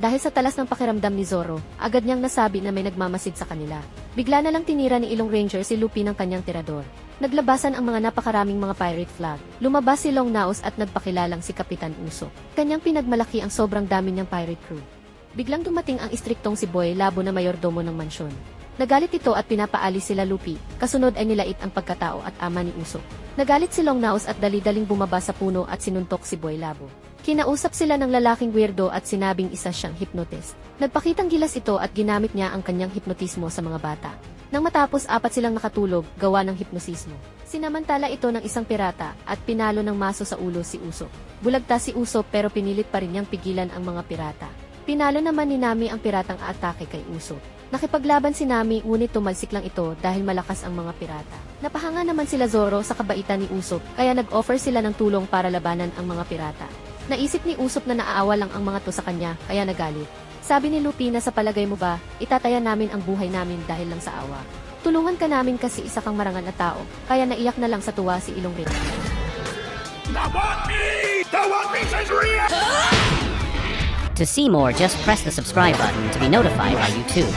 Dahil sa talas ng pakiramdam ni Zoro, agad niyang nasabi na may nagmamasid sa kanila. Bigla na lang tinira ni Ilong Ranger si Luffy ng kanyang tirador. Naglabasan ang mga napakaraming mga pirate flag. Lumabas si Long Naos at nagpakilalang si Kapitan Usopp. Kanyang pinagmalaki ang sobrang dami niyang pirate crew. Biglang dumating ang istriktong si Boy Labo na mayordomo ng mansyon. Nagalit ito at pinapaalis sila Luffy, kasunod ay nilait ang pagkatao at ama ni Usopp. Nagalit si Long Naos at dali-daling bumaba sa puno at sinuntok si Boy Labo. Kinausap sila ng lalaking weirdo at sinabing isa siyang hypnotist. Nagpakitang gilas ito at ginamit niya ang kanyang hipnotismo sa mga bata. Nang matapos 4 silang nakatulog, gawa ng hipnosismo. Sinamantala ito ng isang pirata at pinalo ng maso sa ulo si Usopp. Bulagta si Usopp pero pinilit pa rin niyang pigilan ang mga pirata. Pinalo naman ni Nami ang piratang aatake kay Usopp. Nakipaglaban si Nami ngunit tumalsik lang ito dahil malakas ang mga pirata. Napahanga naman sila Zoro sa kabaitan ni Usopp kaya nag-offer sila ng tulong para labanan ang mga pirata. Naisip ni Usopp na naaawa lang ang mga to sa kanya kaya nagalit. Sabi ni Luffy na sa palagay mo ba, itataya namin ang buhay namin dahil lang sa awa. Tulungan ka namin kasi isa kang marangal na tao, kaya naiyak na lang sa tuwa si Ilong Ranger. The One Piece is real! To see more, just press the subscribe button to be notified by YouTube.